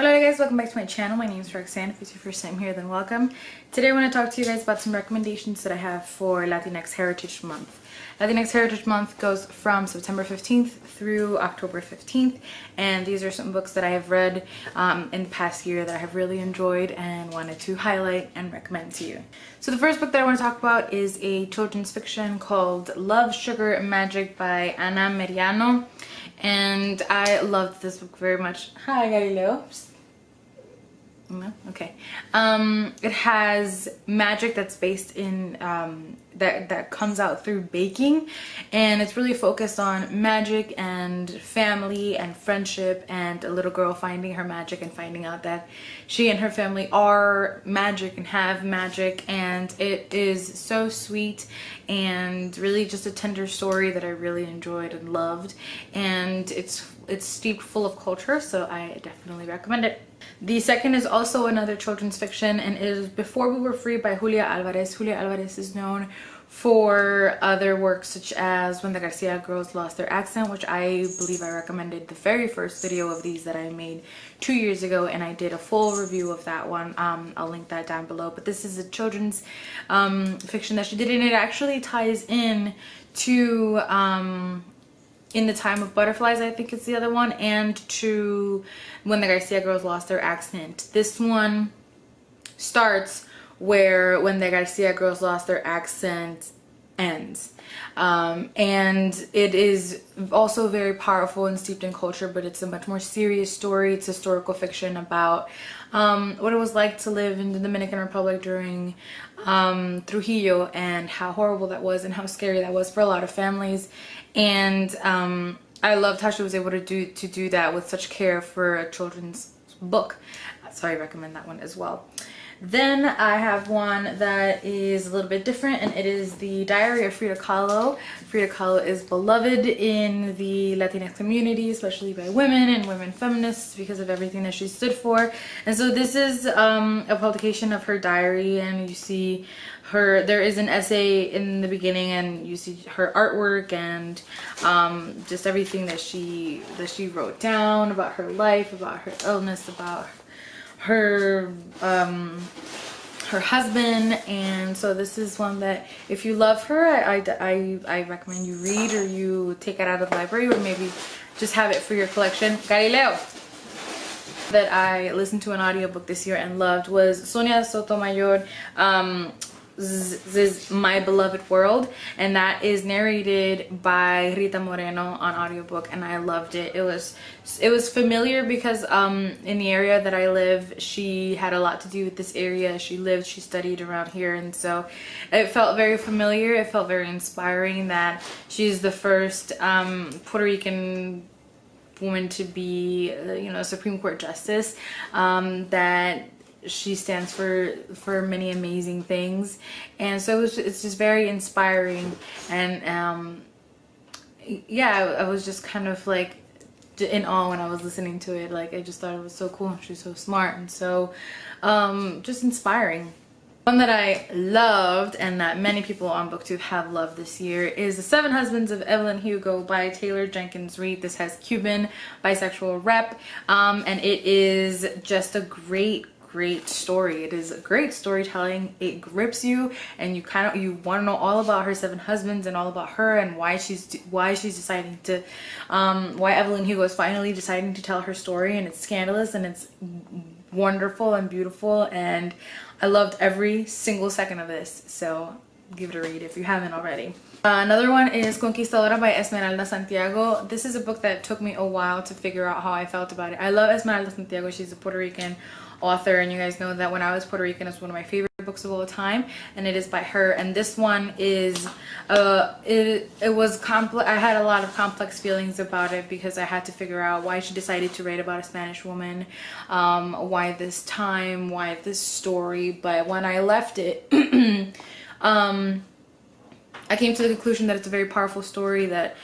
Hello guys, welcome back to my channel. My name is Roxanne. If it's your first time here, then welcome. Today I want to talk to you guys about some recommendations that I have for Latinx Heritage Month. Latinx Heritage Month goes from September 15th through October 15th, and these are some books that I have read in the past year that I have really enjoyed and wanted to highlight and recommend to you. So the first book that I want to talk about is a children's fiction called Love, Sugar, and Magic by Ana Meriano. And I loved this book very much. Hi, Galileo. No? Okay. It has magic that's based in that comes out through baking, and it's really focused on magic and family and friendship and a little girl finding her magic and finding out that she and her family are magic and have magic, and it is so sweet and really just a tender story that I really enjoyed and loved, and it's steeped full of culture, so I definitely recommend it. The second is also another children's fiction, and it is Before We Were Free by Julia Alvarez. Julia Alvarez is known for other works such as When the Garcia Girls Lost Their Accent, which I believe I recommended the very first video of these that I made 2 years ago, and I did a full review of that one. I'll link that down below. But this is a children's fiction that she did, and it actually ties in to In the Time of Butterflies, I think it's the other one, and to When the Garcia Girls Lost Their Accent. This one starts where When the Garcia Girls Lost Their Accent ends. And it is also very powerful and steeped in culture, but it's a much more serious story. It's historical fiction about what it was like to live in the Dominican Republic during Trujillo, and how horrible that was and how scary that was for a lot of families. And I loved how she was able to do that with such care for a children's book. So I recommend that one as well. Then I have one that is a little bit different, and it is The Diary of Frida Kahlo. Frida Kahlo is beloved in the Latinx community, especially by women and women feminists, because of everything that she stood for. And so this is a publication of her diary, and you see her, there is an essay in the beginning, and you see her artwork and just everything that she wrote down about her life, about her illness, about her husband. And so this is one that if you love her, I recommend you read, or you take it out of the library, or maybe just have it for your collection. Galileo! That I listened to an audiobook this year and loved was Sonia Sotomayor, this My Beloved World, and that is narrated by Rita Moreno on audiobook, and I loved it. It was familiar because in the area that I live, she had a lot to do with this area. She studied around here, and so it felt very familiar. It felt very inspiring that she's the first Puerto Rican woman to be a Supreme Court justice, that she stands for many amazing things. And so it's just very inspiring. And yeah, I was just kind of like in awe when I was listening to it. Like, I just thought it was so cool. She's so smart and so just inspiring. One that I loved, and that many people on BookTube have loved this year, is The Seven Husbands of Evelyn Hugo by Taylor Jenkins Reid. This has Cuban bisexual rep, and it is just a great story. It is great storytelling. It grips you, and you want to know all about her seven husbands and all about her, and why she's deciding to why Evelyn Hugo is finally deciding to tell her story. And it's scandalous, and it's wonderful and beautiful, and I loved every single second of this. So give it a read if you haven't already. Another one is Conquistadora by Esmeralda Santiago. This is a book that took me a while to figure out how I felt about it. I love Esmeralda Santiago. She's a Puerto Rican author, and you guys know that When I Was Puerto Rican is one of my favorite books of all time, and it is by her. And this one is it was complex. I had a lot of complex feelings about it, because I had to figure out why she decided to write about a Spanish woman, why this time, why this story. But when I left it, I came to the conclusion that it's a very powerful story, that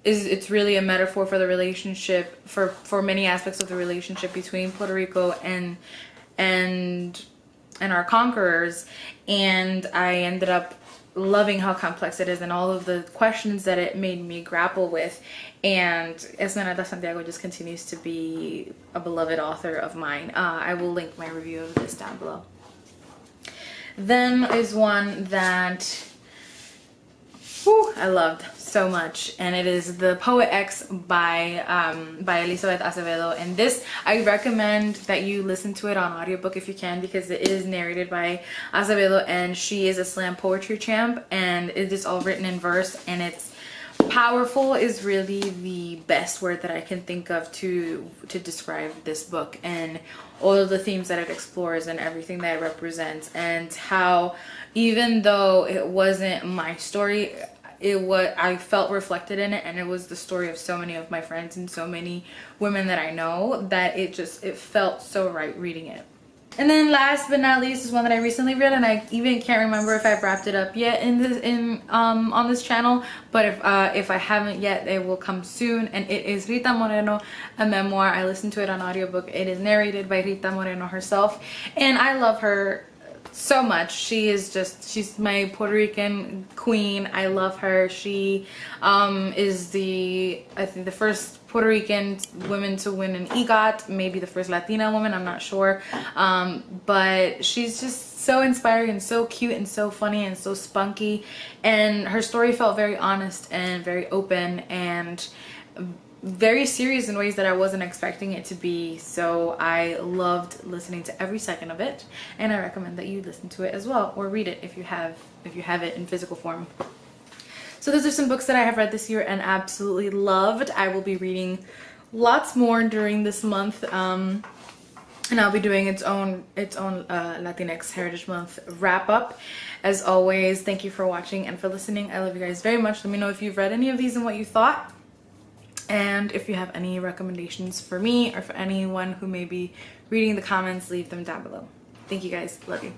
it's really a metaphor for the relationship, for many aspects of the relationship between Puerto Rico and our conquerors. And I ended up loving how complex it is and all of the questions that it made me grapple with. And Esmeralda Santiago just continues to be a beloved author of mine. I will link my review of this down below. Then is one that I loved so much, and it is The Poet X by Elizabeth Acevedo. And this, I recommend that you listen to it on audiobook if you can, because it is narrated by Acevedo, and she is a slam poetry champ, and it is all written in verse, and it's powerful is really the best word that I can think of to describe this book, and all of the themes that it explores and everything that it represents, and how even though it wasn't my story, I felt reflected in it, and it was the story of so many of my friends and so many women that I know, that it felt so right reading it. And then last but not least is one that I recently read, and I even can't remember if I've wrapped it up yet on this channel, but if I haven't yet, it will come soon, and it is Rita Moreno, a memoir. I listened to it on audiobook. It is narrated by Rita Moreno herself, and I love her so much. She's my Puerto Rican queen. I love her. She is I think the first Puerto Rican woman to win an EGOT, maybe the first Latina woman, I'm not sure, but she's just so inspiring and so cute and so funny and so spunky, and her story felt very honest and very open and very serious in ways that I wasn't expecting it to be. So I loved listening to every second of it, and I recommend that you listen to it as well, or read it if you have it in physical form. So those are some books that I have read this year and absolutely loved. I will be reading lots more during this month, and I'll be doing its own Latinx Heritage Month wrap up. As always, thank you for watching and for listening. I love you guys very much. Let me know if you've read any of these and what you thought. And if you have any recommendations for me or for anyone who may be reading the comments, leave them down below. Thank you guys. Love you.